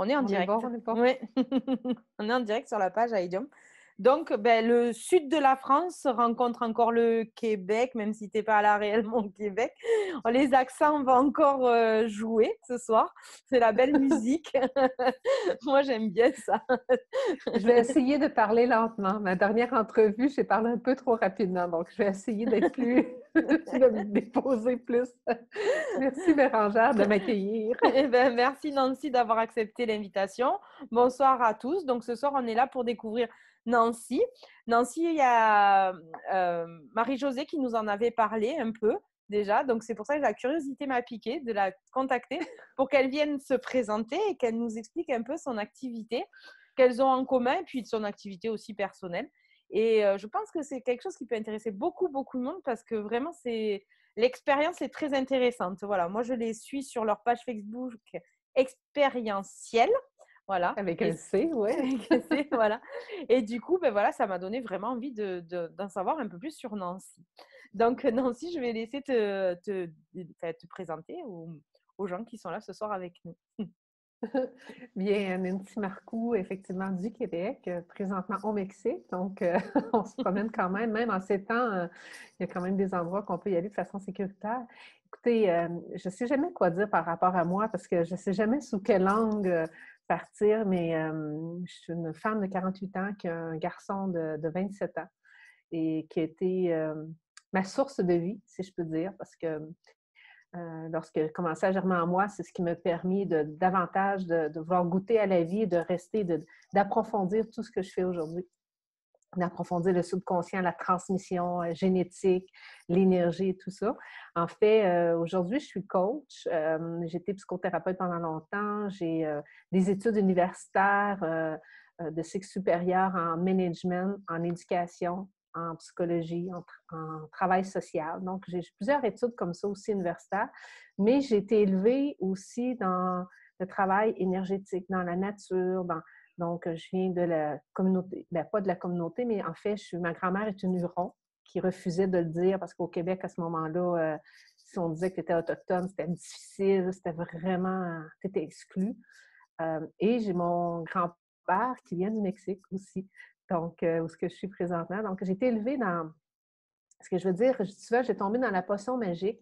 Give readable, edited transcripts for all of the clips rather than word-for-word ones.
On est en On est bon, direct. on est bon. Oui, on est en direct sur la page Aidium. Donc, ben, le sud de la France rencontre encore le Québec, même si tu n'es pas là réellement au Québec. Les accents vont encore jouer ce soir. C'est la belle musique. Moi, j'aime bien ça. Je vais essayer de parler lentement. Ma dernière entrevue, j'ai parlé un peu trop rapidement, donc je vais essayer d'être plus, de me déposer plus. Merci Bérangère de m'accueillir. Eh ben, merci Nancy d'avoir accepté l'invitation. Bonsoir à tous. Donc ce soir, on est là pour découvrir Nancy. Nancy, il y a Marie-Josée qui nous en avait parlé un peu déjà. Donc c'est pour ça que la curiosité m'a piqué de la contacter pour qu'elle vienne se présenter et qu'elle nous explique un peu son activité, qu'elles ont en commun, et puis son activité aussi personnelle. Et je pense que c'est quelque chose qui peut intéresser beaucoup, beaucoup de monde parce que vraiment, l'expérience est très intéressante. Voilà, moi, je les suis sur leur page Facebook expérientielle. Voilà. Avec Et un C, oui. voilà. Et du coup, ben voilà, ça m'a donné vraiment envie d'en savoir un peu plus sur Nancy. Donc, Nancy, je vais laisser te présenter aux gens qui sont là ce soir avec nous. Bien, Nancy Marcoux, effectivement, du Québec, présentement au Mexique. Donc, on se promène quand même, même en ces temps, il y a quand même des endroits qu'on peut y aller de façon sécuritaire. Écoutez, je ne sais jamais quoi dire par rapport à moi parce que je ne sais jamais sous quelle langue partir, mais je suis une femme de 48 ans qui a un garçon de 27 ans et qui a été ma source de vie, si je peux dire, parce que lorsque j'ai commencé à germer en moi, c'est ce qui m'a permis davantage de vouloir goûter à la vie, de rester, d'approfondir tout ce que je fais aujourd'hui, d'approfondir le subconscient, la transmission génétique, l'énergie et tout ça. En fait, aujourd'hui, je suis coach. J'ai été psychothérapeute pendant longtemps. J'ai des études universitaires de cycle supérieur en management, en éducation, en psychologie, en travail social. Donc, j'ai plusieurs études comme ça aussi universitaires, mais j'ai été élevée aussi dans le travail énergétique, dans la nature, donc, je viens de la communauté, bien, pas de la communauté, mais en fait, ma grand-mère est une Huron qui refusait de le dire parce qu'au Québec, à ce moment-là, si on disait que tu étais autochtone, c'était difficile, c'était vraiment, tu étais exclu. Et j'ai mon grand-père qui vient du Mexique aussi, donc où ce que je suis présentement. Donc, j'ai été élevée dans, ce que je veux dire, tu vois, j'ai tombé dans la potion magique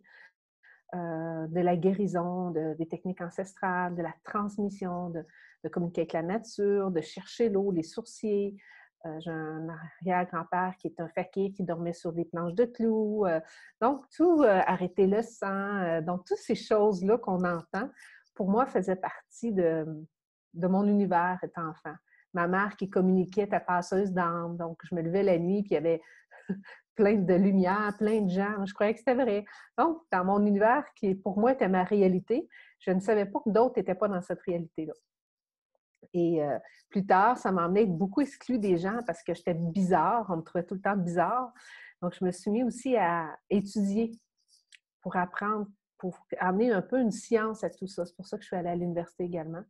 de la guérison, des techniques ancestrales, de la transmission, de communiquer avec la nature, de chercher l'eau, les sourciers. J'ai un arrière-grand-père qui est un fakir qui dormait sur des planches de clous. Donc, tout, arrêter le sang. Donc, toutes ces choses-là qu'on entend, pour moi, faisaient partie de mon univers étant enfant. Ma mère qui communiquait était passeuse d'âme. Donc, je me levais la nuit, puis il y avait plein de lumière, plein de gens. Je croyais que c'était vrai. Donc, dans mon univers, qui pour moi était ma réalité, je ne savais pas que d'autres n'étaient pas dans cette réalité-là. Et plus tard, ça m'a emmené à être beaucoup exclue des gens parce que j'étais bizarre. On me trouvait tout le temps bizarre. Donc, je me suis mis aussi à étudier pour apprendre, pour amener un peu une science à tout ça. C'est pour ça que je suis allée à l'université également.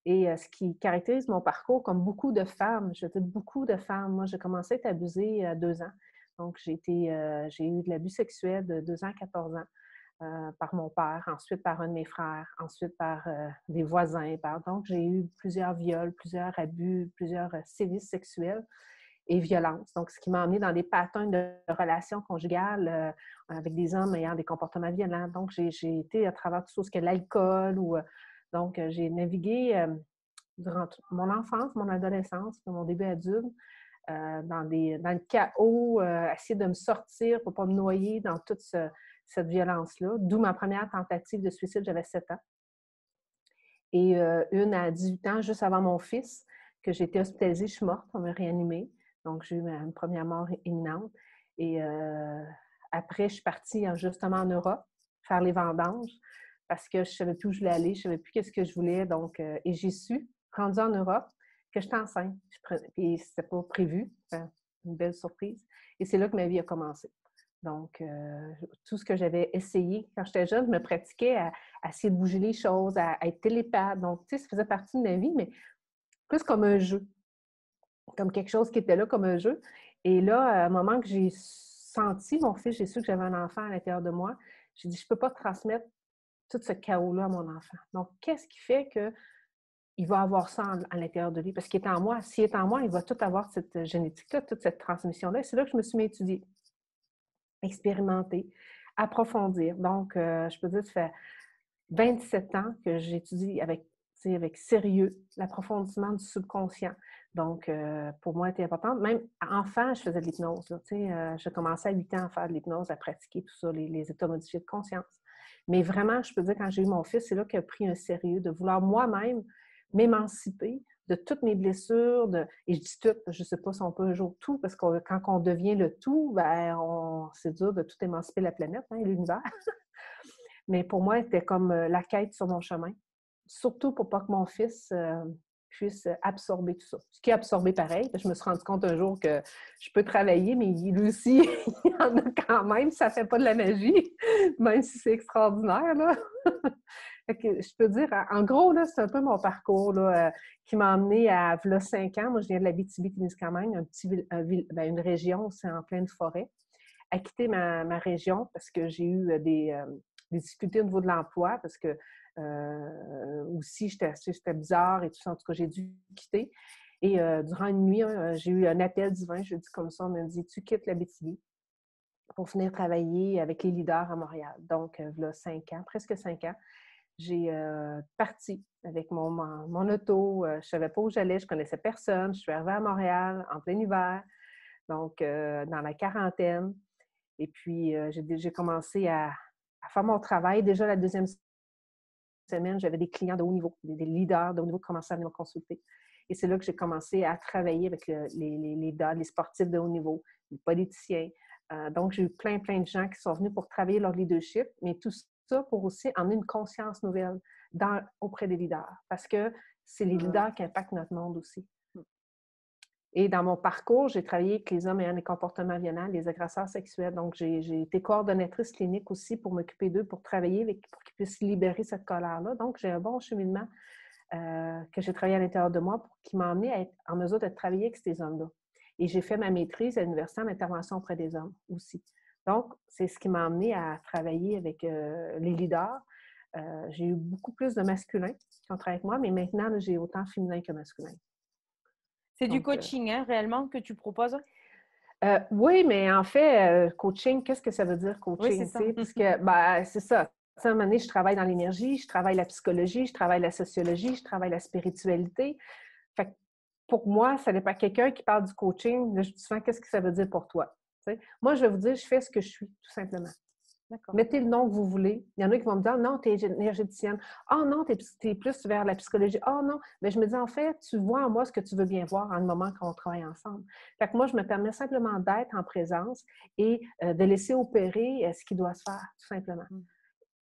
Et ce qui caractérise mon parcours, comme beaucoup de femmes, je dis beaucoup de femmes, moi, j'ai commencé à être abusée à 2 ans. Donc, j'ai eu de l'abus sexuel de 2 ans à 14 ans par mon père, ensuite par un de mes frères, ensuite par des voisins. Donc, j'ai eu plusieurs viols, plusieurs abus, plusieurs sévices sexuels et violences. Donc, ce qui m'a amené dans des patterns de relations conjugales avec des hommes ayant des comportements violents. Donc, j'ai été à travers tout ce que l'alcool ou... donc, j'ai navigué durant mon enfance, mon adolescence, mon début adulte, dans le chaos, essayer de me sortir pour ne pas me noyer dans toute cette violence-là. D'où ma première tentative de suicide, j'avais 7 ans. Et une à 18 ans, juste avant mon fils, que j'ai été hospitalisée, je suis morte, on m'a réanimée. Donc, j'ai eu une première mort imminente. Et après, je suis partie justement en Europe faire les vendanges parce que je ne savais plus où je voulais aller, je ne savais plus qu'est-ce que je voulais. Donc, et j'ai su, rendue en Europe, que j'étais enceinte. Et ce n'était pas prévu. Enfin, une belle surprise. Et c'est là que ma vie a commencé. Donc, tout ce que j'avais essayé quand j'étais jeune, je me pratiquais à essayer de bouger les choses, à être télépathe. Donc, tu sais, ça faisait partie de ma vie, mais plus comme un jeu, comme quelque chose qui était là comme un jeu. Et là, à un moment que j'ai senti mon fils, j'ai su que j'avais un enfant à l'intérieur de moi, j'ai dit, je ne peux pas transmettre tout ce chaos-là à mon enfant. Donc, qu'est-ce qui fait que il va avoir ça à l'intérieur de lui, parce qu'il est en moi. S'il est en moi, il va tout avoir cette génétique-là, toute cette transmission-là. Et c'est là que je me suis mis à étudier, expérimenter, approfondir. Donc, je peux dire, ça fait 27 ans que j'étudie avec sérieux l'approfondissement du subconscient. Donc, pour moi, c'était important. Même enfant, je faisais de l'hypnose. Je commençais à 8 ans à faire de l'hypnose, à pratiquer tout ça, les états modifiés de conscience. Mais vraiment, je peux dire, quand j'ai eu mon fils, c'est là qu'il a pris un sérieux de vouloir moi-même m'émanciper de toutes mes blessures. Et je dis tout, je ne sais pas si on peut un jour tout, parce que quand on devient le tout, ben, c'est dur de tout émanciper la planète, hein, l'univers. Mais pour moi, c'était comme la quête sur mon chemin. Surtout pour pas que mon fils puisse absorber tout ça. Ce qui est absorbé pareil. Je me suis rendu compte un jour que je peux travailler, mais lui aussi, il en a quand même. Ça fait pas de la magie, même si c'est extraordinaire, là. Je peux dire, en gros, là, c'est un peu mon parcours là, qui m'a emmené à, là, 5 ans. Moi, je viens de l'Abitibi-Témiscamingue, une région, c'est en pleine forêt. À quitter ma région parce que j'ai eu des difficultés au niveau de l'emploi, parce que aussi, c'était bizarre et tout ça. En tout cas, j'ai dû quitter. Et durant une nuit, j'ai eu un appel divin, je dis comme ça, on m'a dit « Tu quittes l'Abitibi pour venir travailler avec les leaders à Montréal. » Donc, là, 5 ans, presque 5 ans, j'ai parti avec mon auto. Je ne savais pas où j'allais, je ne connaissais personne. Je suis arrivée à Montréal en plein hiver, donc dans la quarantaine. Et puis, j'ai commencé à faire mon travail. Déjà, la deuxième semaine, j'avais des clients de haut niveau, des leaders de haut niveau qui commençaient à venir me consulter. Et c'est là que j'ai commencé à travailler avec les leaders, les sportifs de haut niveau, les politiciens. Donc, j'ai eu plein de gens qui sont venus pour travailler leur leadership, mais tout ça pour aussi emmener une conscience nouvelle auprès des leaders, parce que c'est les leaders qui impactent notre monde aussi. Et dans mon parcours, j'ai travaillé avec les hommes ayant des comportements violents, les agresseurs sexuels. Donc, j'ai été coordonnatrice clinique aussi pour m'occuper d'eux, pour travailler pour qu'ils puissent libérer cette colère-là. Donc, j'ai un bon cheminement que j'ai travaillé à l'intérieur de moi qui m'a amené à être en mesure de travailler avec ces hommes-là. Et j'ai fait ma maîtrise à l'université en intervention auprès des hommes aussi. Donc, c'est ce qui m'a amené à travailler avec les leaders. J'ai eu beaucoup plus de masculins qui ont travaillé avec moi, mais maintenant, là, j'ai autant féminin que masculin. C'est du coaching, hein, réellement, que tu proposes? Oui, mais en fait, coaching, qu'est-ce que ça veut dire, coaching? Oui, c'est ça. Parce que, c'est ça. À un moment donné, je travaille dans l'énergie, je travaille la psychologie, je travaille la sociologie, je travaille la spiritualité. Fait que pour moi, ça n'est pas quelqu'un qui parle du coaching. Là, je dis souvent, qu'est-ce que ça veut dire pour toi? T'sais? Moi, je vais vous dire, je fais ce que je suis, tout simplement. Mettez le nom que vous voulez. Il y en a qui vont me dire « Non, tu es énergéticienne. Ah non, tu es plus vers la psychologie. Ah non. » Mais je me dis, en fait, tu vois en moi ce que tu veux bien voir en le moment qu'on travaille ensemble. Fait que moi, je me permets simplement d'être en présence et de laisser opérer ce qui doit se faire, tout simplement.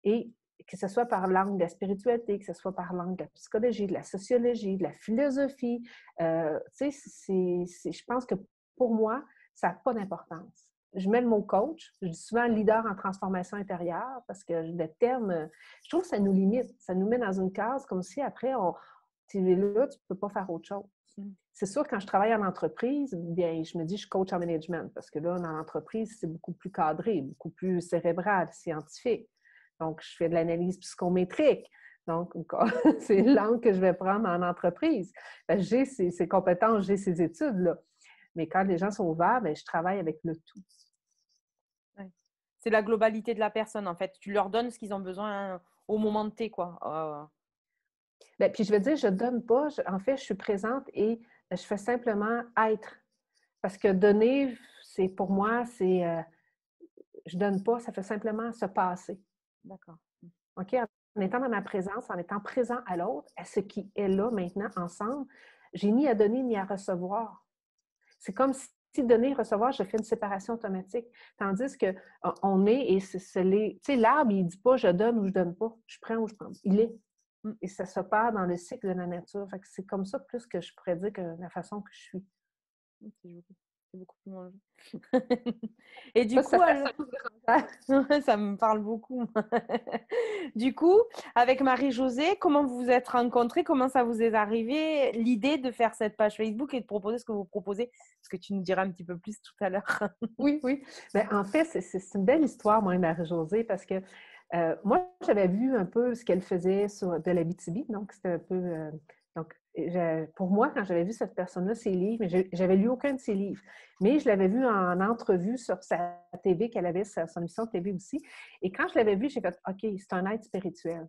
Et que ce soit par l'angle de la spiritualité, que ce soit par l'angle de la psychologie, de la sociologie, de la philosophie. Tu sais, je pense que pour moi, ça n'a pas d'importance. Je mets le mot coach, je dis souvent leader en transformation intérieure parce que le terme, je trouve que ça nous limite, ça nous met dans une case comme si après, tu es là, tu ne peux pas faire autre chose. C'est sûr, quand je travaille en entreprise, bien, je me dis je suis coach en management parce que là, dans l'entreprise, c'est beaucoup plus cadré, beaucoup plus cérébral, scientifique. Donc, je fais de l'analyse psychométrique. Donc, c'est l'angle que je vais prendre en entreprise. J'ai ces compétences, j'ai ces études-là. Mais quand les gens sont ouverts, bien, je travaille avec le tout. Ouais. C'est la globalité de la personne, en fait. Tu leur donnes ce qu'ils ont besoin au moment de T, quoi. Bien, puis je vais dire, je ne donne pas. En fait, je suis présente et je fais simplement être. Parce que donner, c'est pour moi, c'est... je ne donne pas, ça fait simplement se passer. D'accord. OK? En étant dans ma présence, en étant présent à l'autre, à ce qui est là maintenant, ensemble, j'ai ni à donner ni à recevoir. C'est comme si donner et recevoir, je fais une séparation automatique. Tandis qu'on est, et c'est tu sais, l'arbre, il ne dit pas je donne ou je ne donne pas, je prends ou je prends. Il est. Et ça se perd dans le cycle de la nature. Fait que c'est comme ça plus que je pourrais dire que la façon que je suis. C'est beaucoup plus mauvais. Et du coup, ça me parle beaucoup. Du coup, avec Marie-Josée, comment vous vous êtes rencontrés? Comment ça vous est arrivé l'idée de faire cette page Facebook et de proposer ce que vous proposez? Parce que tu nous diras un petit peu plus tout à l'heure. Oui. Bien, en fait, c'est une belle histoire, moi, Marie-Josée, parce que moi, j'avais vu un peu ce qu'elle faisait de l'Abitibi. Donc, c'était un peu Donc, pour moi, quand j'avais vu cette personne-là, ses livres, mais j'avais lu aucun de ses livres, mais je l'avais vu en entrevue sur sa TV, qu'elle avait son émission de TV aussi. Et quand je l'avais vu, j'ai fait « OK, c'est un être spirituel ».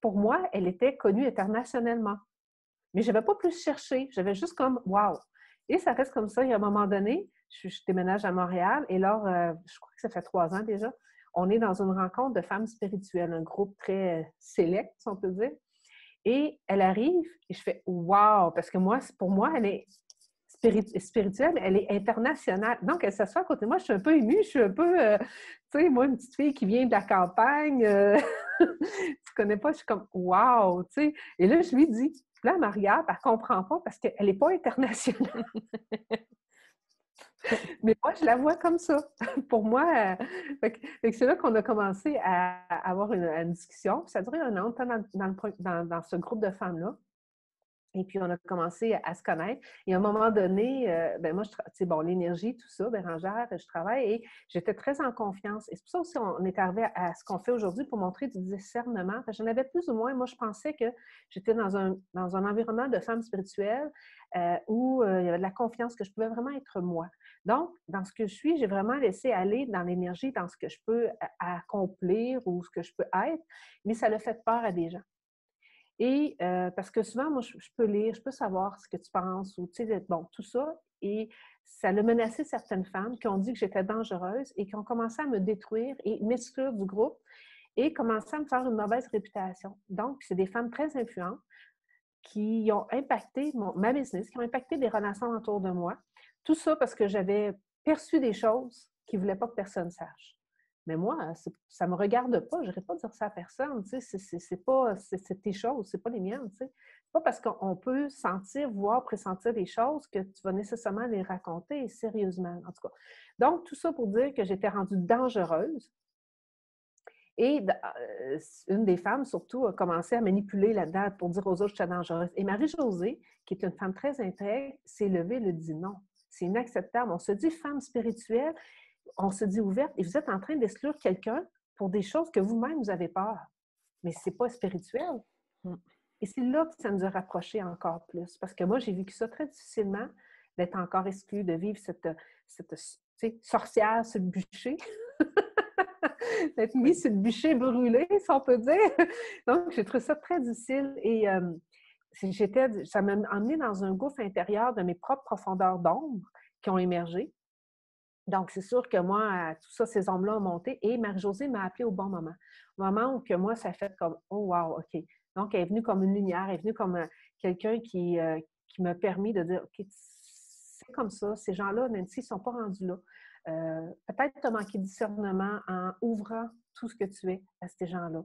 Pour moi, elle était connue internationalement. Mais je n'avais pas plus cherché. J'avais juste comme « wow ». Et ça reste comme ça. Il y a un moment donné, je déménage à Montréal et là, je crois que ça fait 3 ans déjà, on est dans une rencontre de femmes spirituelles, un groupe très sélect, si on peut dire. Et elle arrive et je fais « wow », parce que moi, pour moi, elle est spirituelle, mais elle est internationale. Donc, elle s'assoit à côté de moi, je suis un peu émue, je suis un peu, tu sais, moi, une petite fille qui vient de la campagne, tu connais pas, je suis comme « wow », tu sais. Et là, je lui dis, là, elle me regarde, elle comprend pas parce qu'elle n'est pas internationale. Mais moi, je la vois comme ça. Pour moi, c'est là qu'on a commencé à avoir une discussion. Ça a duré 1 an dans ce groupe de femmes-là. Et puis, on a commencé à se connaître. Et à un moment donné, moi, tu sais, bon, l'énergie, tout ça, Bérangère, je travaille et j'étais très en confiance. Et c'est pour ça aussi on est arrivé à ce qu'on fait aujourd'hui pour montrer du discernement. Parce que j'en avais plus ou moins. Moi, je pensais que j'étais dans un environnement de femmes spirituelles où il y avait de la confiance, que je pouvais vraiment être moi. Donc, dans ce que je suis, j'ai vraiment laissé aller dans l'énergie, dans ce que je peux accomplir ou ce que je peux être. Mais ça l'a fait peur à des gens. Et parce que souvent, moi, je peux lire, je peux savoir ce que tu penses, ou tu sais, bon, tout ça. Et ça a menacé certaines femmes qui ont dit que j'étais dangereuse et qui ont commencé à me détruire et m'exclure du groupe et commencé à me faire une mauvaise réputation. Donc, c'est des femmes très influentes qui ont impacté ma business, qui ont impacté des relations autour de moi. Tout ça parce que j'avais perçu des choses qu'ils ne voulaient pas que personne sache. Mais moi, ça ne me regarde pas, je n'irai pas dire ça à personne. Tu sais, c'est tes choses, ce n'est pas les miennes. Tu sais. C'est pas parce qu'on peut sentir, voir, pressentir des choses que tu vas nécessairement les raconter sérieusement, en tout cas. Donc, tout ça pour dire que j'étais rendue dangereuse. Et une des femmes, surtout, a commencé à manipuler là-dedans pour dire aux autres que j'étais dangereuse. Et Marie-Josée, qui est une femme très intègre, s'est levée et a dit non. C'est inacceptable. On se dit femme spirituelle, on se dit ouverte, et vous êtes en train d'exclure quelqu'un pour des choses que vous-même, vous avez peur. Mais ce n'est pas spirituel. Et c'est là que ça nous a rapprochés encore plus. Parce que moi, j'ai vécu ça très difficilement, d'être encore exclue, de vivre cette sorcière sur le bûcher. D'être mise sur le bûcher brûlé, si on peut dire. Donc, j'ai trouvé ça très difficile et ça m'a emmenée dans un gouffre intérieur de mes propres profondeurs d'ombre qui ont émergé. Donc, c'est sûr que moi, tout ça, ces ombres-là ont monté et Marie-Josée m'a appelée au bon moment. Au moment où que moi, ça a fait comme « Oh, wow, OK ». Donc, elle est venue comme une lumière, elle est venue comme quelqu'un qui m'a permis de dire « OK, c'est comme ça, ces gens-là, Nancy, ils ne sont pas rendus là. Peut-être tu as manqué de discernement en ouvrant tout ce que tu es à ces gens-là. »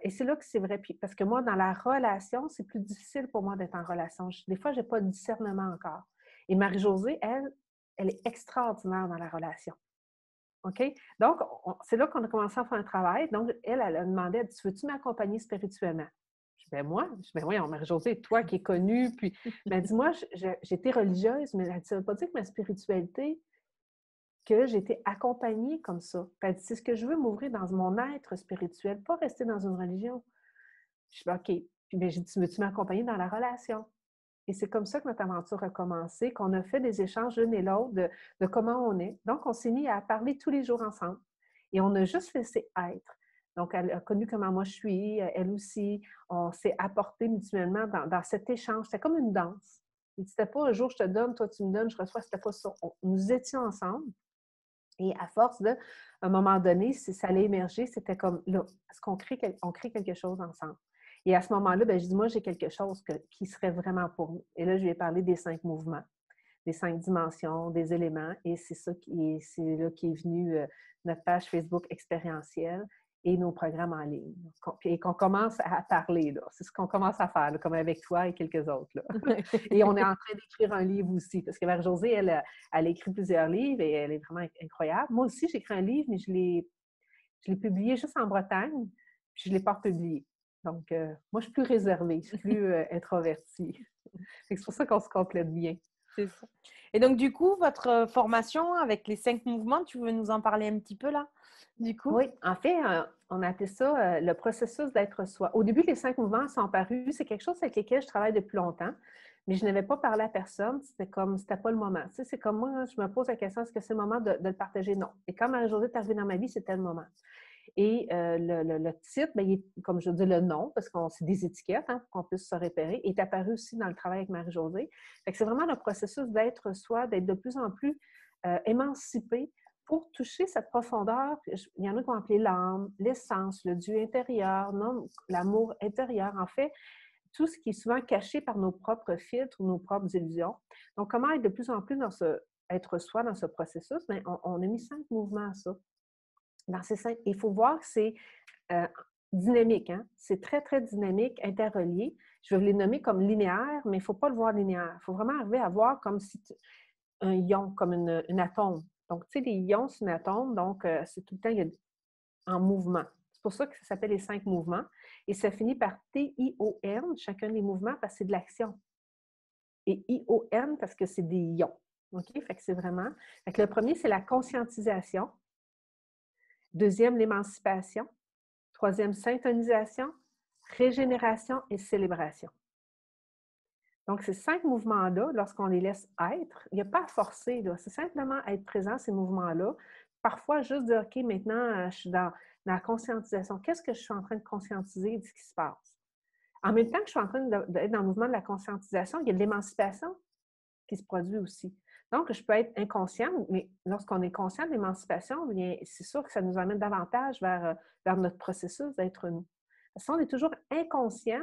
Et c'est là que c'est vrai. Puis, parce que moi, dans la relation, c'est plus difficile pour moi d'être en relation. Des fois, je n'ai pas de discernement encore. Et Marie-Josée, elle est extraordinaire dans la relation. OK? Donc, c'est là qu'on a commencé à faire un travail. Donc, elle a demandé, elle dit, tu veux-tu m'accompagner spirituellement? Je dis, ben moi, voyons, Marie-Josée, toi qui es connue, puis, ben dis-moi, j'étais religieuse, mais elle dit, ça ne veut pas dire que ma spiritualité, que j'ai été accompagnée comme ça. Elle dit, c'est ce que je veux m'ouvrir dans mon être spirituel, pas rester dans une religion. Je dis, OK. Puis, ben, j'ai dit, veux-tu m'accompagner dans la relation? Et c'est comme ça que notre aventure a commencé, qu'on a fait des échanges l'une et l'autre de comment on est. Donc, on s'est mis à parler tous les jours ensemble. Et on a juste laissé être. Donc, elle a connu comment moi je suis, elle aussi. On s'est apporté mutuellement dans cet échange. C'était comme une danse. C'était pas un jour je te donne, toi tu me donnes, je reçois. C'était pas ça. Nous étions ensemble. Et à force à un moment donné, ça allait émerger, c'était comme là, est-ce qu'on crée quelque chose ensemble? Et à ce moment-là, ben, je dis, moi, j'ai quelque chose qui serait vraiment pour nous. Et là, je lui ai parlé des 5 mouvements, des 5 dimensions, des éléments. Et c'est c'est là qui est venu notre page Facebook expérientielle et nos programmes en ligne. Et qu'on commence à parler, là. C'est ce qu'on commence à faire, là, comme avec toi et quelques autres, là. Et on est en train d'écrire un livre aussi, parce que Marie-Josée, elle a écrit plusieurs livres et elle est vraiment incroyable. Moi aussi, j'ai écrit un livre, mais je l'ai publié juste en Bretagne, puis je ne l'ai pas publié. Donc, moi, je suis plus réservée, je suis plus introvertie. C'est pour ça qu'on se complète bien. C'est ça. Et donc, du coup, votre formation avec les 5 mouvements, tu veux nous en parler un petit peu là, du coup? Oui, en fait, on a appelé ça le processus d'être soi. Au début, les 5 mouvements sont apparus. C'est quelque chose avec lequel je travaille depuis longtemps, mais je n'avais pas parlé à personne. C'était pas le moment. Tu sais, c'est comme moi, je me pose la question, est-ce que c'est le moment de le partager? Non. Et quand Marie-Josée est arrivée dans ma vie, c'était le moment. Et le titre, bien, comme je dis, le nom, parce que c'est des étiquettes, hein, pour qu'on puisse se repérer, est apparu aussi dans le travail avec Marie-Josée. C'est vraiment le processus d'être soi, d'être de plus en plus émancipé pour toucher cette profondeur. Il y en a qui vont appeler l'âme, l'essence, le Dieu intérieur, non, l'amour intérieur. En fait, tout ce qui est souvent caché par nos propres filtres ou nos propres illusions. Donc, comment être de plus en plus être soi dans ce processus? Bien, on a mis 5 mouvements à ça. Dans ces 5, il faut voir que c'est euh, dynamique, hein? C'est très, très dynamique, interrelié. Je vais vous les nommer comme linéaire, mais il ne faut pas le voir linéaire. Il faut vraiment arriver à voir comme si un ion, comme une atome. Donc, tu sais, les ions, c'est une atome, donc c'est tout le temps en mouvement. C'est pour ça que ça s'appelle les 5 mouvements. Et ça finit par T-I-O-N, chacun des mouvements, parce que c'est de l'action. Et I-O-N, parce que c'est des ions. OK? Fait que c'est vraiment... Fait que le premier, c'est la conscientisation. Deuxième, l'émancipation. Troisième, syntonisation, régénération et célébration. Donc, ces 5 mouvements-là, lorsqu'on les laisse être, il n'y a pas à forcer, c'est simplement être présent, ces mouvements-là. Parfois, juste dire, OK, maintenant, je suis dans la conscientisation. Qu'est-ce que je suis en train de conscientiser de ce qui se passe? En même temps que je suis en train d'être dans le mouvement de la conscientisation, il y a de l'émancipation qui se produit aussi. Donc, je peux être inconsciente, mais lorsqu'on est conscient de l'émancipation, c'est sûr que ça nous amène davantage vers notre processus d'être nous. Si on est toujours inconscient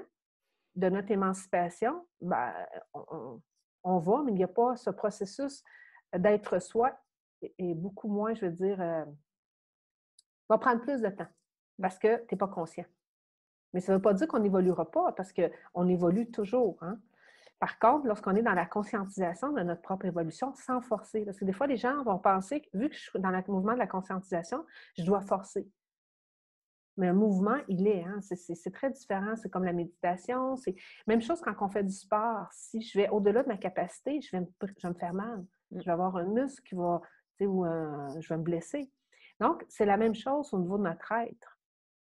de notre émancipation, ben, on va, mais il n'y a pas ce processus d'être soi et beaucoup moins, je veux dire, va prendre plus de temps parce que tu n'es pas conscient. Mais ça ne veut pas dire qu'on n'évoluera pas parce qu'on évolue toujours. Hein? Par contre, lorsqu'on est dans la conscientisation de notre propre évolution, sans forcer, parce que des fois, les gens vont penser que vu que je suis dans le mouvement de la conscientisation, je dois forcer. Mais un mouvement, il est, hein? C'est très différent. C'est comme la méditation. C'est même chose quand on fait du sport. Si je vais au-delà de ma capacité, je vais me faire mal. Je vais avoir un muscle qui va, tu sais, ou je vais me blesser. Donc, c'est la même chose au niveau de notre être.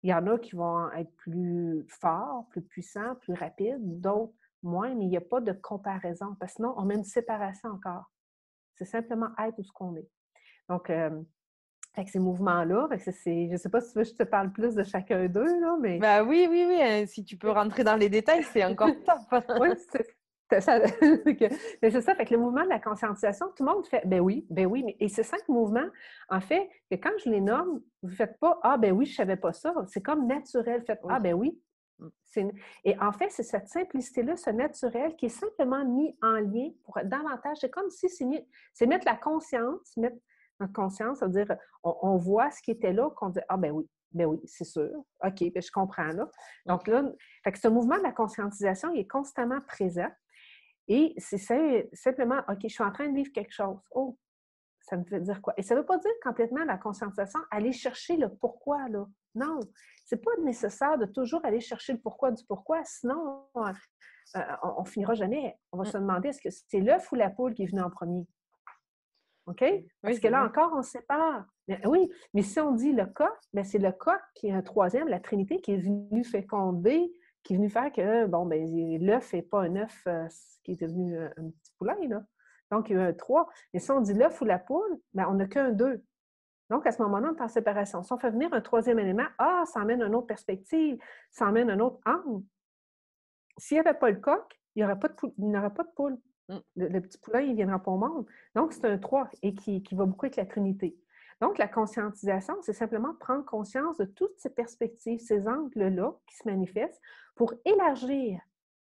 Il y en a qui vont être plus forts, plus puissants, plus rapides, d'autres moins, mais il n'y a pas de comparaison, parce que sinon, on met une séparation encore. C'est simplement être où ce qu'on est. Donc, avec ces mouvements-là, je ne sais pas si tu veux que je te parle plus de chacun d'eux, là, mais... Bah oui, oui, oui. Si tu peux rentrer dans les détails, c'est encore top. Oui, c'est ça. Mais c'est ça, fait que le mouvement de la conscientisation, tout le monde fait ben oui, mais et ces 5 mouvements, en fait, que quand je les nomme, vous ne faites pas ah ben oui, je ne savais pas ça. C'est comme naturel. Faites Oui. ah ben oui. Et en fait, c'est cette simplicité-là, ce naturel qui est simplement mis en lien pour davantage. C'est comme si c'est mettre la conscience, mettre notre conscience, ça veut dire on voit ce qui était là, qu'on dit ah ben oui, c'est sûr. OK, ben je comprends là. Donc là, fait que ce mouvement de la conscientisation, il est constamment présent. Et c'est simplement, OK, je suis en train de vivre quelque chose. Oh, ça me fait dire quoi? Et ça ne veut pas dire complètement la conscientisation, aller chercher le pourquoi, là. Non, c'est pas nécessaire de toujours aller chercher le pourquoi du pourquoi, sinon on finira jamais. On va se demander, est-ce que c'est l'œuf ou la poule qui est venu en premier? OK? Parce Oui, que c'est là vrai. encore, on sépare. Mais, oui, mais si on dit le coq, bien, c'est le coq qui est un troisième, la Trinité, qui est venu féconder, qui est venu faire que, bon, ben l'œuf n'est pas un œuf qui est devenu un petit poulain, là. Donc, il y a eu un 3. Mais si on dit l'œuf ou la poule, bien, on n'a qu'un 2. Donc, à ce moment-là, on est en séparation. Si on fait venir un troisième élément, ça emmène une autre perspective, ça emmène un autre angle. S'il n'y avait pas le coq, il n'y aurait pas de poule. Le petit poulain, il ne viendra pas au monde. Donc, c'est un 3 et qui va beaucoup avec la Trinité. Donc, la conscientisation, c'est simplement prendre conscience de toutes ces perspectives, ces angles-là qui se manifestent pour élargir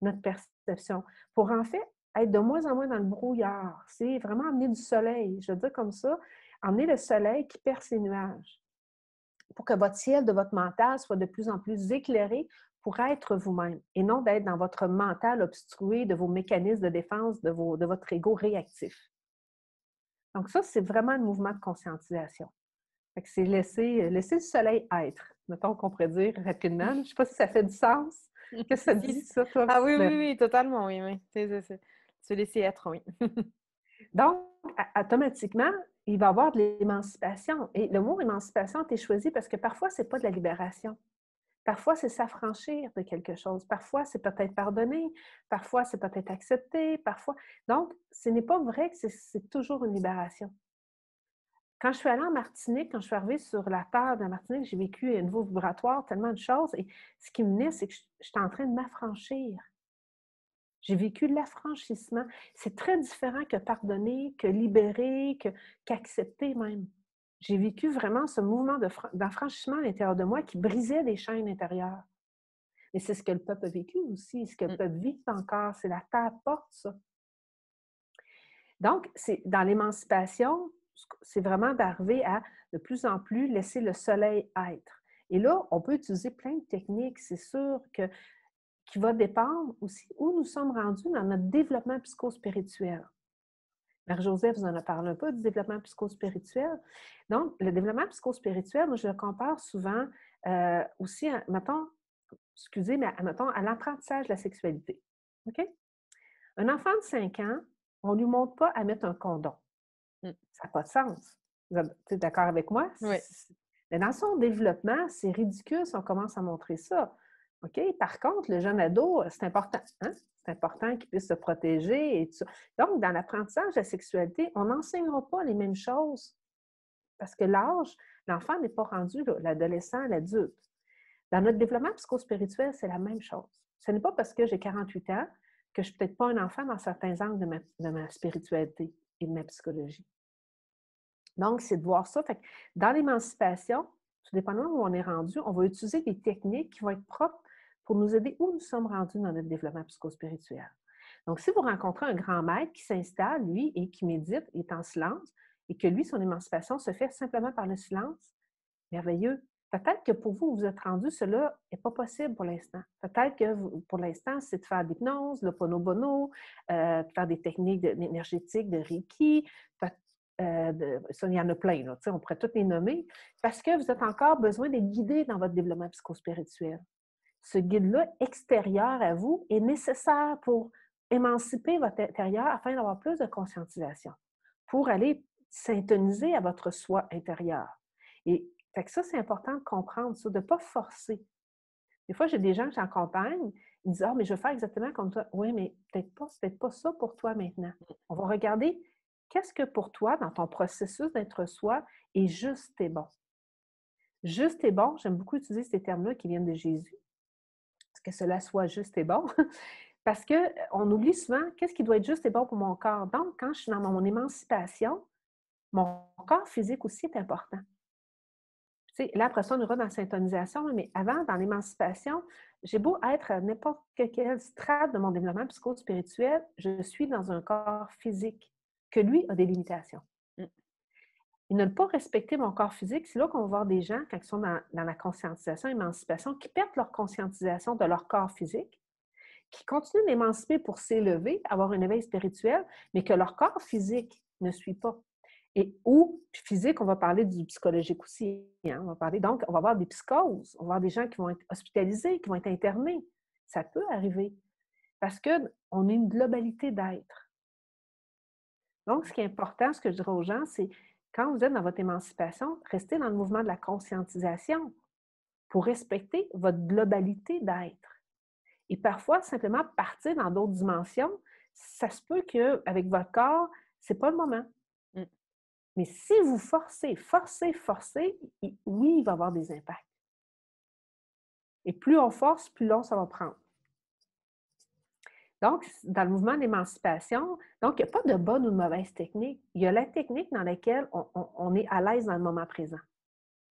notre perception, pour en fait être de moins en moins dans le brouillard. C'est vraiment amener du soleil, je veux dire comme ça, emmener le soleil qui perce les nuages pour que votre ciel de votre mental soit de plus en plus éclairé pour être vous-même et non d'être dans votre mental obstrué de vos mécanismes de défense, de votre ego réactif. Donc ça, c'est vraiment un mouvement de conscientisation. C'est laisser le soleil être, mettons qu'on pourrait dire rapidement. Je ne sais pas si ça fait du sens. Qu'est-ce que ça te dit, ça, toi? Ah oui, oui, oui, totalement, oui, oui. Se laisser être, oui. Donc, automatiquement, il va y avoir de l'émancipation. Et le mot émancipation a été choisi parce que parfois, ce n'est pas de la libération. Parfois, c'est s'affranchir de quelque chose. Parfois, c'est peut-être pardonner. Parfois, c'est peut-être accepter. Parfois. Donc, ce n'est pas vrai que c'est toujours une libération. Quand je suis allée en Martinique, quand je suis arrivée sur la terre de la Martinique, j'ai vécu un nouveau vibratoire, tellement de choses. Et ce qui me venait, c'est que j'étais en train de m'affranchir. J'ai vécu l'affranchissement. C'est très différent que pardonner, que libérer, qu'accepter même. J'ai vécu vraiment ce mouvement d'affranchissement à l'intérieur de moi qui brisait des chaînes intérieures. Et c'est ce que le peuple a vécu aussi, ce que le peuple vit encore. C'est la terre porte ça. Donc, dans l'émancipation, c'est vraiment d'arriver à de plus en plus laisser le soleil être. Et là, on peut utiliser plein de techniques. C'est sûr qui va dépendre aussi où nous sommes rendus dans notre développement psychospirituel. Marie-Josée vous en a parlé un peu du développement psychospirituel. Donc, le développement psychospirituel, moi, je le compare souvent aussi, mettons, à l'apprentissage de la sexualité. OK? Un enfant de 5 ans, on ne lui montre pas à mettre un condom. Ça n'a pas de sens. Tu es d'accord avec moi? Oui. Mais dans son développement, c'est ridicule si on commence à montrer ça. OK? Par contre, le jeune ado, c'est important. Hein? C'est important qu'il puisse se protéger et tout ça. Donc, dans l'apprentissage de la sexualité, on n'enseignera pas les mêmes choses parce que l'âge, l'enfant n'est pas rendu là, l'adolescent, l'adulte. Dans notre développement psychospirituel, c'est la même chose. Ce n'est pas parce que j'ai 48 ans que je ne suis peut-être pas un enfant dans certains angles de ma spiritualité et de ma psychologie. Donc, c'est de voir ça. Fait que dans l'émancipation, tout dépendamment où on est rendu, on va utiliser des techniques qui vont être propres pour nous aider où nous sommes rendus dans notre développement psychospirituel. Donc, si vous rencontrez un grand maître qui s'installe, lui, et qui médite, est en silence, et que lui, son émancipation se fait simplement par le silence, merveilleux. Peut-être que pour vous, vous êtes rendu, cela n'est pas possible pour l'instant. Peut-être que pour l'instant, c'est de faire de l'hypnose, le ponobono, de faire des techniques énergétiques, de Reiki. Ça, il y en a plein, là, on pourrait toutes les nommer, parce que vous êtes encore besoin d'être guidé dans votre développement psychospirituel. Ce guide-là, extérieur à vous, est nécessaire pour émanciper votre intérieur afin d'avoir plus de conscientisation, pour aller s'intoniser à votre soi intérieur. Et fait que ça, c'est important de comprendre ça, de ne pas forcer. Des fois, j'ai des gens que j'accompagne, ils disent « Ah, mais je veux faire exactement comme toi. » Oui, mais peut-être pas ça pour toi maintenant. On va regarder qu'est-ce que pour toi, dans ton processus d'être soi, est juste et bon. Juste et bon, j'aime beaucoup utiliser ces termes-là qui viennent de Jésus. Que cela soit juste et bon. Parce qu'on oublie souvent qu'est-ce qui doit être juste et bon pour mon corps. Donc, quand je suis dans mon émancipation, mon corps physique aussi est important. Tu sais, là, après ça, on ira dans la syntonisation, mais avant, dans l'émancipation, j'ai beau être à n'importe quel strate de mon développement psychospirituel, je suis dans un corps physique que lui a des limitations. Et ne pas respecter mon corps physique, c'est là qu'on va voir des gens, quand ils sont dans la conscientisation, émancipation, qui perdent leur conscientisation de leur corps physique, qui continuent d'émanciper pour s'élever, avoir un éveil spirituel, mais que leur corps physique ne suit pas. Et ou physique, on va parler du psychologique aussi. Hein? Donc, on va avoir des psychoses, on va avoir des gens qui vont être hospitalisés, qui vont être internés. Ça peut arriver parce qu'on est une globalité d'être. Donc, ce qui est important, ce que je dirais aux gens, c'est quand vous êtes dans votre émancipation, restez dans le mouvement de la conscientisation pour respecter votre globalité d'être. Et parfois, simplement partir dans d'autres dimensions, ça se peut qu'avec votre corps, ce n'est pas le moment. Mais si vous forcez, oui, il va y avoir des impacts. Et plus on force, plus long ça va prendre. Donc, dans le mouvement d'émancipation, donc il n'y a pas de bonne ou de mauvaise technique. Il y a la technique dans laquelle on est à l'aise dans le moment présent.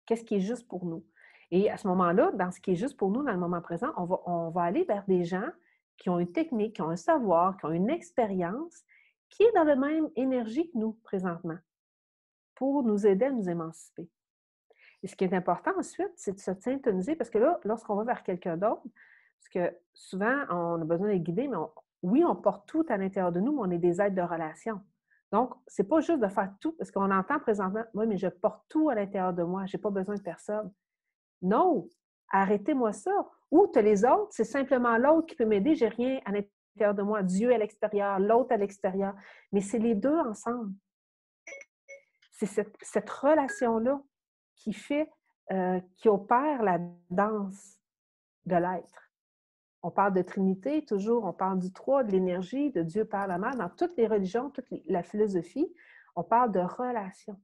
Qu'est-ce qui est juste pour nous? Et à ce moment-là, dans ce qui est juste pour nous dans le moment présent, on va aller vers des gens qui ont une technique, qui ont un savoir, qui ont une expérience, qui est dans la même énergie que nous présentement, pour nous aider à nous émanciper. Et ce qui est important ensuite, c'est de se syntoniser, parce que là, lorsqu'on va vers quelqu'un d'autre, parce que souvent, on a besoin d'être guidé, mais oui, on porte tout à l'intérieur de nous, mais on est des êtres de relation. Donc, ce n'est pas juste de faire tout, parce qu'on entend présentement, « Oui, mais je porte tout à l'intérieur de moi, je n'ai pas besoin de personne. » Non! Arrêtez-moi ça. Ou tu as les autres, c'est simplement l'autre qui peut m'aider, je n'ai rien à l'intérieur l'intérieur de moi, Dieu à l'extérieur, l'autre à l'extérieur. Mais c'est les deux ensemble. C'est cette relation-là qui fait, qui opère la danse de l'être. On parle de Trinité, toujours, on parle du Trois, de l'énergie, de Dieu Père, la Mère. Dans toutes les religions, la philosophie, on parle de relation.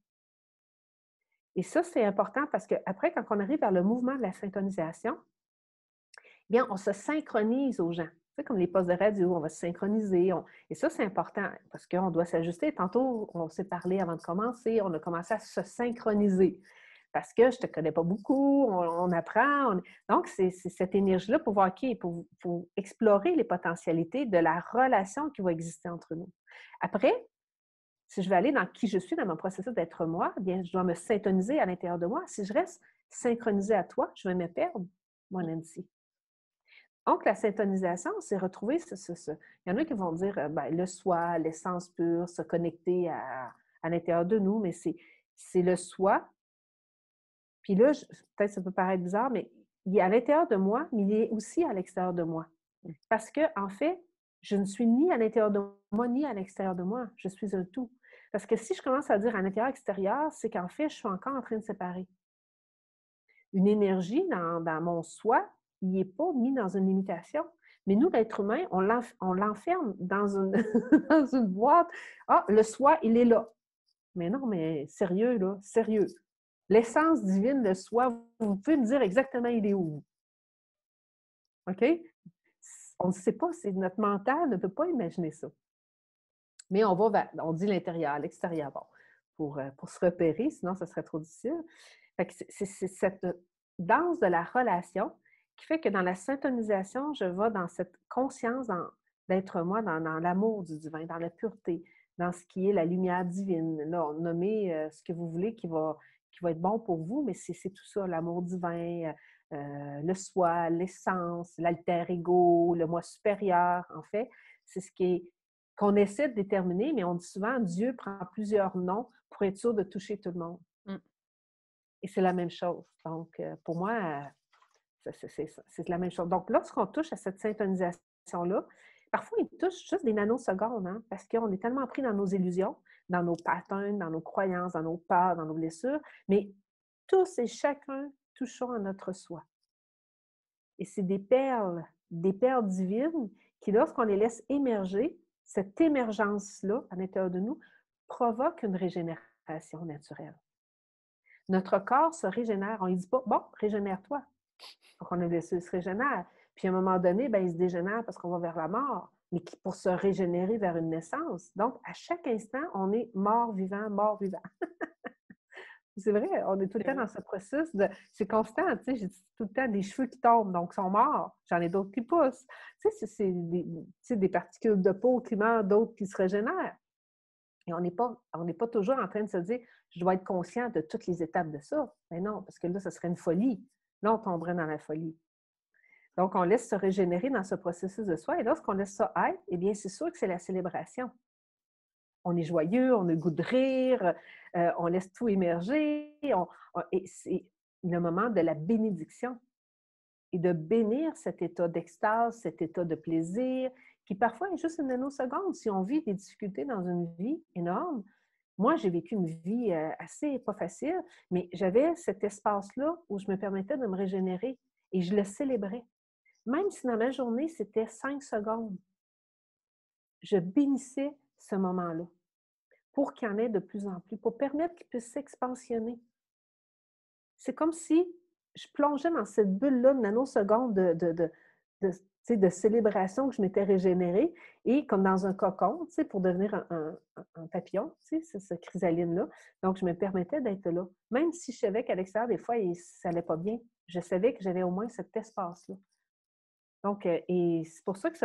Et ça, c'est important parce qu'après, quand on arrive vers le mouvement de la synchronisation, bien, on se synchronise aux gens. Tu sais, comme les postes de radio, on va se synchroniser. Et ça, c'est important parce qu'on doit s'ajuster. Tantôt, on s'est parlé avant de commencer, on a commencé à se synchroniser parce que je ne te connais pas beaucoup, on apprend. Donc, c'est cette énergie-là pour voir, OK, pour explorer les potentialités de la relation qui va exister entre nous. Après, si je vais aller dans qui je suis, dans mon processus d'être moi, bien, je dois me syntoniser à l'intérieur de moi. Si je reste synchronisée à toi, je vais me perdre, moi, Nancy. Donc, la syntonisation, c'est retrouver Il y en a qui vont dire ben, le soi, l'essence pure, se connecter à l'intérieur de nous, mais c'est le soi. Puis là, peut-être ça peut paraître bizarre, mais il est à l'intérieur de moi, mais il est aussi à l'extérieur de moi. Parce que, en fait, je ne suis ni à l'intérieur de moi, ni à l'extérieur de moi. Je suis un tout. Parce que si je commence à dire à l'intérieur-extérieur, c'est qu'en fait, je suis encore en train de séparer. Une énergie dans mon soi, il n'est pas mis dans une limitation. Mais nous, l'être humain, on l'enferme dans dans une boîte. Ah, le soi, il est là. Mais non, mais sérieux, là, sérieux. L'essence divine, le soi, vous pouvez me dire exactement il est où. OK? On ne sait pas, notre mental ne peut pas imaginer ça. Mais on dit l'intérieur, l'extérieur, bon, pour se repérer, sinon ça serait trop difficile. Fait que c'est cette danse de la relation qui fait que dans la syntonisation, je vais dans cette conscience d'être moi, dans l'amour du divin, dans la pureté, dans ce qui est la lumière divine. Là, on nommez ce que vous voulez qui va être bon pour vous, mais c'est tout ça, l'amour divin, le soi, l'essence, l'alter ego, le moi supérieur, en fait. C'est ce qu'on essaie de déterminer, mais on dit souvent Dieu prend plusieurs noms pour être sûr de toucher tout le monde. Et c'est la même chose. Donc, pour moi, c'est la même chose. Donc, lorsqu'on touche à cette syntonisation-là, parfois, il touche juste des nanosecondes, hein, parce qu'on est tellement pris dans nos illusions, dans nos patterns, dans nos croyances, dans nos peurs, dans nos blessures, mais tous et chacun touchons à notre soi. Et c'est des perles divines qui, lorsqu'on les laisse émerger, cette émergence-là, à l'intérieur de nous, provoque une régénération naturelle. Notre corps se régénère. On ne dit pas, bon, régénère-toi. Donc, on a laissé se régénère. Puis, à un moment donné, ben, il se dégénère parce qu'on va vers la mort, mais pour se régénérer vers une naissance. Donc, à chaque instant, on est mort-vivant, mort-vivant. C'est vrai, on est tout le temps dans ce processus de... C'est constant, tu sais, j'ai tout le temps des cheveux qui tombent, donc ils sont morts. J'en ai d'autres qui poussent. Tu sais, c'est des particules de peau qui meurent, d'autres qui se régénèrent. Et on n'est pas toujours en train de se dire « je dois être conscient de toutes les étapes de ça ». Mais non, parce que là, ce serait une folie. Là, on tomberait dans la folie. Donc, on laisse se régénérer dans ce processus de soi. Et lorsqu'on laisse ça être, eh bien, c'est sûr que c'est la célébration. On est joyeux, on a le goût de rire, on laisse tout émerger. Et c'est le moment de la bénédiction et de bénir cet état d'extase, cet état de plaisir, qui parfois est juste une nanoseconde. Si on vit des difficultés dans une vie énorme, moi, j'ai vécu une vie assez pas facile, mais j'avais cet espace-là où je me permettais de me régénérer et je le célébrais. Même si dans ma journée, c'était 5 secondes, je bénissais ce moment-là pour qu'il y en ait de plus en plus, pour permettre qu'il puisse s'expansionner. C'est comme si je plongeais dans cette bulle-là de nanosecondes de célébration que je m'étais régénérée et comme dans un cocon, pour devenir un papillon, ce chrysaline-là. Donc, je me permettais d'être là. Même si je savais qu'à l'extérieur, des fois, ça n'allait pas bien, je savais que j'avais au moins cet espace-là. Donc, et c'est pour ça que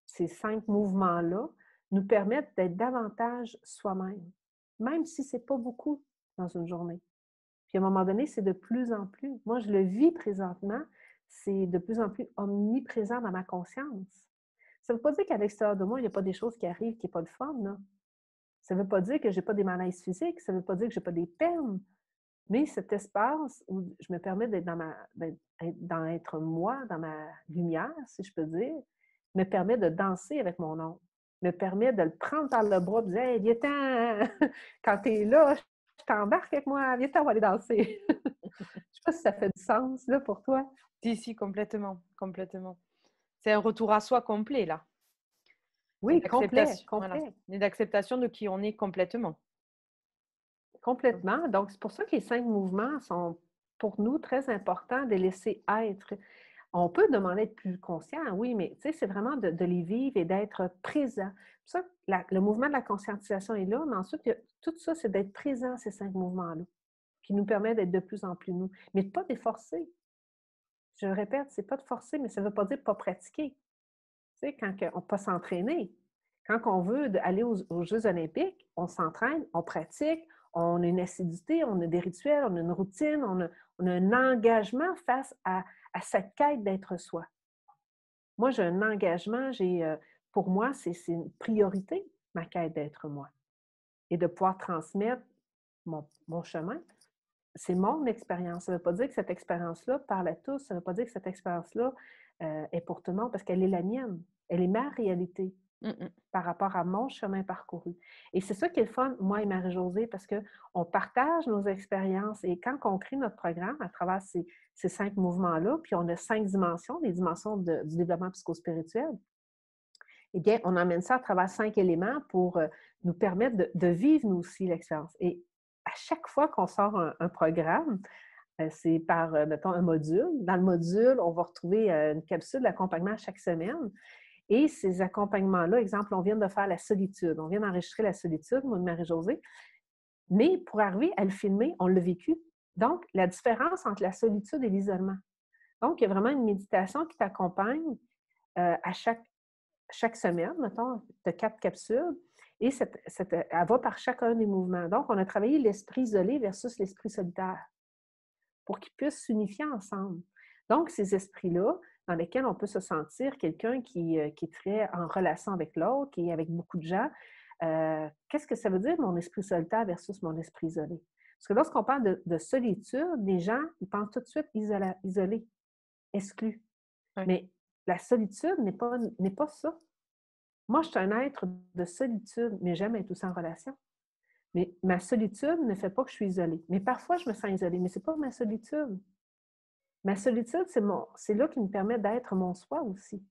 ces 5 mouvements-là nous permettent d'être davantage soi-même, même si ce n'est pas beaucoup dans une journée. Puis à un moment donné, c'est de plus en plus. Moi, je le vis présentement, c'est de plus en plus omniprésent dans ma conscience. Ça ne veut pas dire qu'à l'extérieur de moi, il n'y a pas des choses qui arrivent qui n'ont pas de fun, là. Ça ne veut pas dire que je n'ai pas des malaises physiques, ça ne veut pas dire que je n'ai pas des peines. Mais cet espace où je me permets d'être dans être moi, dans ma lumière, si je peux dire, me permet de danser avec mon oncle, me permet de le prendre par le bras et de dire « Hey, viens-t'en! Quand t'es là, je t'embarque avec moi, viens-t'en, on va aller danser! » Je sais pas si ça fait du sens, là, pour toi. Si, complètement, complètement. C'est un retour à soi complet, là. Et Oui, complet, d'acceptation, voilà. complet. Et d'acceptation de qui on est complètement. Complètement. Donc, c'est pour ça que les 5 mouvements sont, pour nous, très importants de laisser être. On peut demander d'être plus conscient, oui, mais tu sais, c'est vraiment de les vivre et d'être présent. C'est pour ça que le mouvement de la conscientisation est là, mais ensuite, tout ça, c'est d'être présent, ces 5 mouvements-là, qui nous permet d'être de plus en plus nous. Mais de ne pas les forcer. Je le répète, c'est pas de forcer, mais ça ne veut pas dire pas pratiquer. Tu sais, quand on peut s'entraîner. Quand on veut aller aux Jeux olympiques, on s'entraîne, on pratique, on a une assiduité, on a des rituels, on a une routine, on a un engagement face à cette quête d'être soi. Moi, j'ai un engagement, pour moi, c'est une priorité, ma quête d'être moi. Et de pouvoir transmettre mon chemin. C'est mon expérience. Ça ne veut pas dire que cette expérience-là parle à tous. Ça ne veut pas dire que cette expérience-là est pour tout le monde parce qu'elle est la mienne. Elle est ma réalité par rapport à mon chemin parcouru. Et c'est ça qui est le fun, moi et Marie-Josée, parce qu'on partage nos expériences et quand on crée notre programme à travers ces 5 mouvements-là, puis on a 5 dimensions, les dimensions du développement psychospirituel, eh bien, on emmène ça à travers 5 éléments pour nous permettre de vivre nous aussi l'expérience. Et à chaque fois qu'on sort un programme, c'est par, mettons, un module. Dans le module, on va retrouver une capsule d'accompagnement chaque semaine. Et ces accompagnements-là, exemple, on vient de faire la solitude. On vient d'enregistrer la solitude, moi et Marie-Josée. Mais pour arriver à le filmer, on l'a vécu. Donc, la différence entre la solitude et l'isolement. Donc, il y a vraiment une méditation qui t'accompagne à chaque semaine, mettons, de 4 capsules. Et elle va par chacun des mouvements. Donc, on a travaillé l'esprit isolé versus l'esprit solitaire pour qu'ils puissent s'unifier ensemble. Donc, ces esprits-là, dans lesquels on peut se sentir quelqu'un qui est très en relation avec l'autre, qui est avec beaucoup de gens, qu'est-ce que ça veut dire, mon esprit solitaire versus mon esprit isolé? Parce que lorsqu'on parle de solitude, les gens, ils pensent tout de suite isolé, exclu. Oui. Mais la solitude n'est pas ça. Moi, je suis un être de solitude, mais j'aime être aussi en relation. Mais ma solitude ne fait pas que je suis isolée. Mais parfois, je me sens isolée, mais ce n'est pas ma solitude. Ma solitude, c'est là qui me permet d'être mon soi aussi.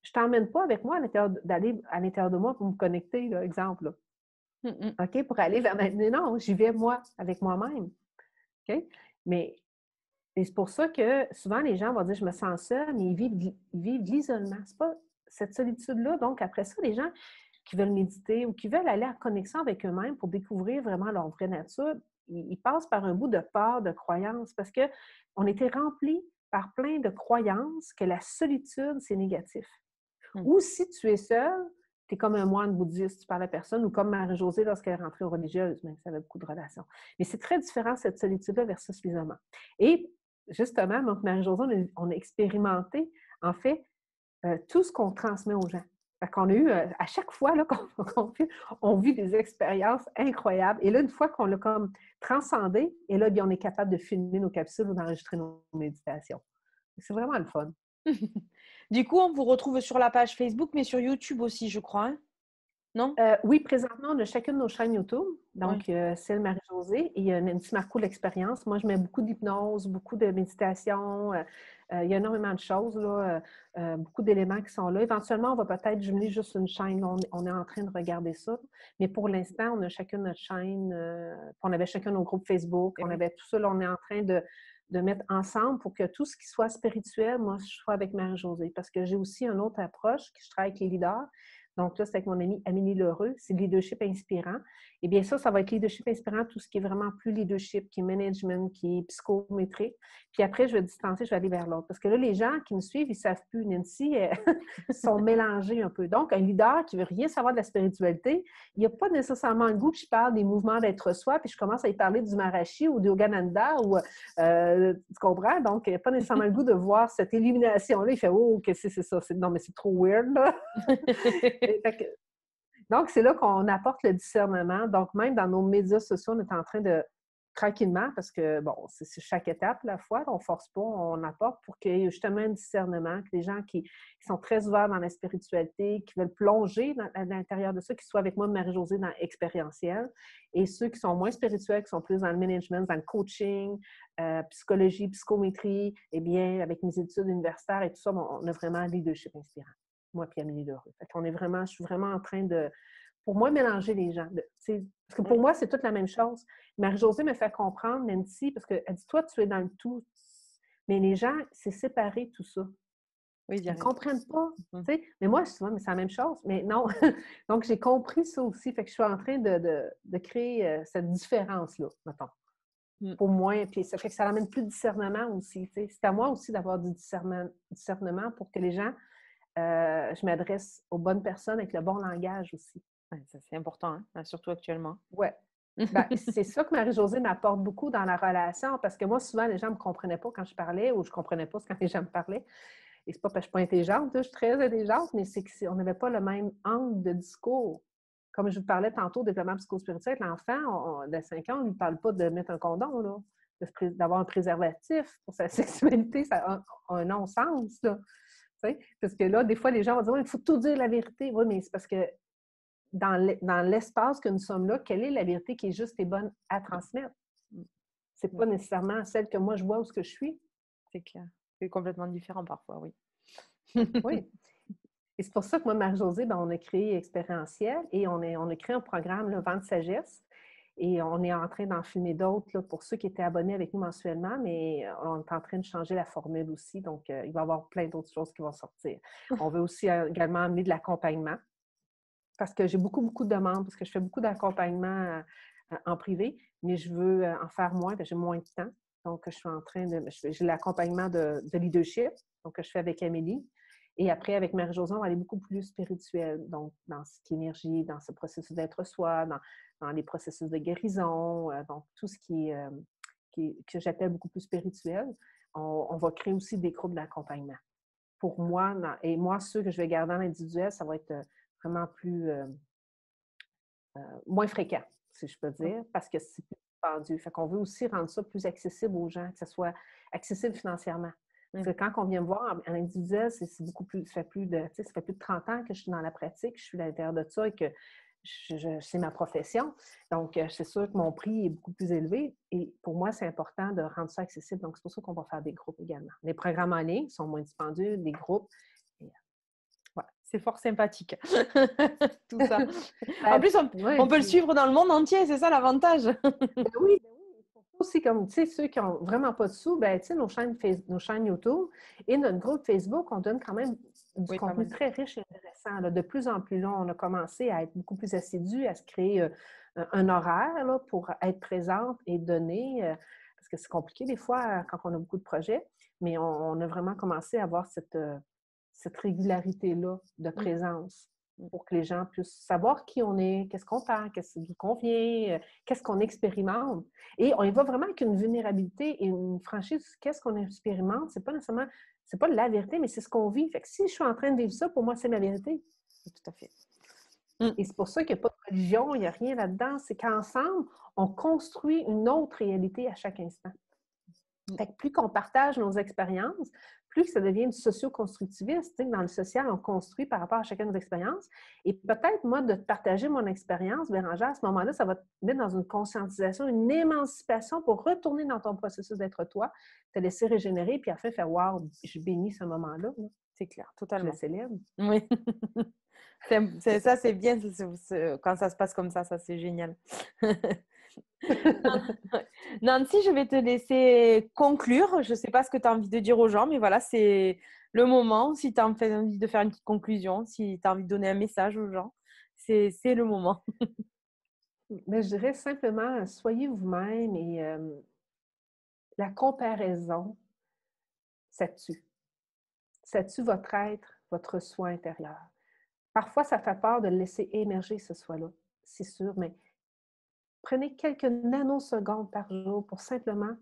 Je ne t'emmène pas avec moi d'aller à l'intérieur de moi pour me connecter, là, exemple. Là. OK? Pour aller vers ma... Non, j'y vais moi, avec moi-même. OK? Mais c'est pour ça que souvent, les gens vont dire « je me sens seule », mais ils vivent de l'isolement. C'est pas cette solitude-là. Donc, après ça, les gens qui veulent méditer ou qui veulent aller en connexion avec eux-mêmes pour découvrir vraiment leur vraie nature, ils passent par un bout de peur, de croyance, parce qu'on était remplis par plein de croyances que la solitude, c'est négatif. Ou si tu es seul, tu es comme un moine bouddhiste, tu parles à personne, ou comme Marie-Josée lorsqu'elle est rentrée aux religieuses, mais ça avait beaucoup de relations. Mais c'est très différent, cette solitude-là versus l'isolement. Et justement, donc Marie-Josée, on a expérimenté, en fait, tout ce qu'on transmet aux gens. Fait qu'on a eu, à chaque fois là, on vit des expériences incroyables. Et là, une fois qu'on l'a comme transcendé, et là, bien, on est capable de filmer nos capsules ou d'enregistrer nos méditations. C'est vraiment le fun. Du coup, on vous retrouve sur la page Facebook, mais sur YouTube aussi, je crois. Hein? Non? Oui, présentement, on a chacune nos chaînes YouTube. Donc, celle Marie-Josée et il y a Nancy Marcoux, l'expérience. Moi, je mets beaucoup d'hypnose, beaucoup de méditation. Il y a énormément de choses, là, beaucoup d'éléments qui sont là. Éventuellement, on va peut-être jumeler juste une chaîne. On est en train de regarder ça. Mais pour l'instant, on a chacune notre chaîne. On avait chacun nos groupes Facebook. On avait tout ça. Là, on est en train de mettre ensemble pour que tout ce qui soit spirituel, moi, je sois avec Marie-Josée. Parce que j'ai aussi une autre approche, que je travaille avec les leaders. Donc là, c'est avec mon amie Amélie Lheureux, c'est leadership inspirant. Et bien ça va être leadership inspirant, tout ce qui est vraiment plus leadership, qui est management, qui est psychométrique. Puis après, je vais distancer, je vais aller vers l'autre. Parce que là, les gens qui me suivent, ils ne savent plus. Nancy, sont mélangés un peu. Donc, un leader qui ne veut rien savoir de la spiritualité, il n'a pas nécessairement le goût que je parle des mouvements d'être soi, puis je commence à y parler du Maharishi ou du Yogananda, ou, tu comprends? Donc, il n'a pas nécessairement le goût de voir cette illumination-là. Il fait « Oh, qu'est-ce que c'est ça? Non, mais c'est trop weird, là! » Donc, c'est là qu'on apporte le discernement. Donc, même dans nos médias sociaux, on est en train de tranquillement, parce que, bon, c'est chaque étape à la fois, on ne force pas, on apporte pour qu'il y ait justement un discernement, que les gens qui sont très ouverts dans la spiritualité, qui veulent plonger à l'intérieur de ça, qui soient avec moi, Marie-Josée, dans expérientiel, et ceux qui sont moins spirituels, qui sont plus dans le management, dans le coaching, psychologie, psychométrie, eh bien, avec mes études universitaires et tout ça, bon, on a vraiment un leadership inspirant. Moi, puis Amélie Lheureux. Fait qu'on est vraiment, je suis vraiment en train de, pour moi, mélanger les gens. Parce que pour moi, c'est toute la même chose. Marie-Josée me fait comprendre, Nancy, parce qu'elle dit, toi, tu es dans le tout. Mais les gens, c'est séparé tout ça. Oui, Ils ne comprennent pas. Mais moi, je suis mais c'est la même chose. Mais non. Donc, j'ai compris ça aussi. Fait que je suis en train de créer cette différence-là, mettons. Pour moi. Puis ça fait que ça amène plus de discernement aussi. C'est à moi aussi d'avoir du discernement pour que les gens, je m'adresse aux bonnes personnes avec le bon langage aussi. Ouais, ça, c'est important, hein? Surtout actuellement. Oui. Ben, c'est ça que Marie-Josée m'apporte beaucoup dans la relation, parce que moi, souvent, les gens ne me comprenaient pas quand je parlais, ou je ne comprenais pas quand les gens me parlaient. Et c'est pas parce que je ne suis pas intelligente, je suis très intelligente, mais c'est qu'on n'avait pas le même angle de discours. Comme je vous parlais tantôt, développement psychospirituel, l'enfant de 5 ans, on ne lui parle pas de mettre un condom, là, d'avoir un préservatif pour sa sexualité, ça a un non-sens, là. Parce que là, des fois, les gens vont dire, oui, il faut tout dire la vérité. Oui, mais c'est parce que dans l'espace que nous sommes là, quelle est la vérité qui est juste et bonne à transmettre? C'est pas nécessairement celle que moi je vois où ce que je suis. C'est clair. C'est complètement différent parfois, oui. Oui. Et c'est pour ça que moi, Marie-Josée, ben, on a créé Expérientiel et on a créé un programme, le Vent de sagesse. Et on est en train d'en filmer d'autres pour ceux qui étaient abonnés avec nous mensuellement, mais on est en train de changer la formule aussi. Donc, il va y avoir plein d'autres choses qui vont sortir. On veut aussi également amener de l'accompagnement parce que j'ai beaucoup, beaucoup de demandes, parce que je fais beaucoup d'accompagnement en privé, mais je veux en faire moins, parce que j'ai moins de temps. Donc, je suis en train de... J'ai l'accompagnement de leadership, donc que je fais avec Amélie. Et après, avec Marie-Josée, on va aller beaucoup plus spirituel, donc dans ce qui est énergie, dans ce processus d'être soi, dans les processus de guérison, donc tout ce que j'appelle beaucoup plus spirituel. On va créer aussi des groupes d'accompagnement. Pour moi, et moi, ceux que je vais garder en individuel, ça va être vraiment plus moins fréquent, si je peux dire, parce que c'est plus dispendieux. Fait qu'on veut aussi rendre ça plus accessible aux gens, que ce soit accessible financièrement. Parce que quand on vient me voir en individuel, c'est beaucoup plus, ça fait plus de 30 ans que je suis dans la pratique, je suis à l'intérieur de ça et que c'est ma profession. Donc, c'est sûr que mon prix est beaucoup plus élevé et pour moi, c'est important de rendre ça accessible. Donc, c'est pour ça qu'on va faire des groupes également. Les programmes en ligne sont moins dispendieux, des groupes. Voilà. C'est fort sympathique, tout ça. En plus, on peut le suivre dans le monde entier, c'est ça l'avantage. Ben oui, aussi, comme, tu sais, ceux qui n'ont vraiment pas de sous, ben, tu sais, nos chaînes YouTube et notre groupe Facebook, on donne quand même du contenu très riche et intéressant. Là. De plus en plus long, on a commencé à être beaucoup plus assidus, à se créer un horaire là, pour être présente et donner, parce que c'est compliqué des fois quand on a beaucoup de projets, mais on a vraiment commencé à avoir cette régularité-là de présence pour que les gens puissent savoir qui on est, qu'est-ce qu'on parle, qu'est-ce qui nous convient, qu'est-ce qu'on expérimente. Et on y va vraiment avec une vulnérabilité et une franchise. Qu'est-ce qu'on expérimente? C'est pas nécessairement, c'est pas la vérité, mais c'est ce qu'on vit. Fait que si je suis en train de vivre ça, pour moi, c'est ma vérité. Tout à fait. Et c'est pour ça qu'il n'y a pas de religion, il n'y a rien là-dedans. C'est qu'ensemble, on construit une autre réalité à chaque instant. Fait que plus qu'on partage nos expériences, plus que ça devient du socio-constructiviste. Dans le social, on construit par rapport à chacune de nos expériences. Et peut-être, moi, de te partager mon expérience, Bérangère, à ce moment-là, ça va te mettre dans une conscientisation, une émancipation pour retourner dans ton processus d'être toi, te laisser régénérer, puis après faire « Wow, je bénis ce moment-là. » C'est clair, totalement. Je le célèbre. Oui. Ça, c'est bien quand ça se passe comme ça c'est génial. Nancy, je vais te laisser conclure. Je ne sais pas ce que tu as envie de dire aux gens, mais voilà, c'est le moment. Si tu as envie de faire une petite conclusion, si tu as envie de donner un message aux gens, c'est le moment. Mais je dirais simplement, soyez vous-même et la comparaison, ça tue. Ça tue votre être, votre soi intérieur. Parfois, ça fait peur de laisser émerger ce soi-là, c'est sûr, mais prenez quelques nanosecondes par jour pour simplement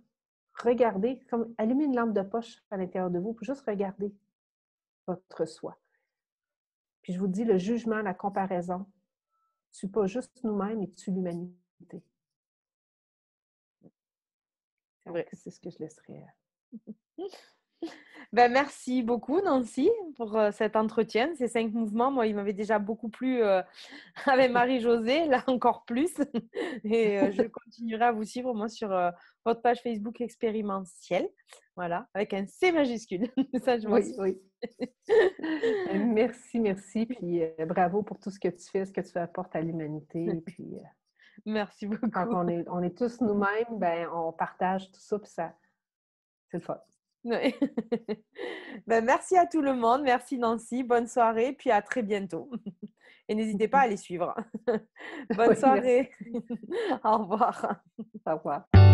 regarder, comme allumer une lampe de poche à l'intérieur de vous, pour juste regarder votre soi. Puis je vous dis, le jugement, la comparaison, tue pas juste nous-mêmes, mais tue l'humanité. c'est Donc, vrai. c'est ce que je laisserais. Ben, merci beaucoup, Nancy, pour cet entretien. Ces 5 mouvements, moi, ils m'avaient déjà beaucoup plu avec Marie-Josée, là encore plus. Et je continuerai à vous suivre, moi, sur votre page Facebook expérimentielle. Voilà, avec un C majuscule. Ça, je m'en Oui, suis. oui. Merci, merci. Puis bravo pour tout ce que tu fais, ce que tu apportes à l'humanité. Puis Merci quand beaucoup. on est tous nous-mêmes, ben, on partage tout ça, puis ça, c'est le fun. Ouais. Ben, merci à tout le monde. Merci, Nancy. Bonne soirée, puis à très bientôt. Et n'hésitez pas à les suivre. Bonne Oui, merci. soirée. Au revoir. Au revoir.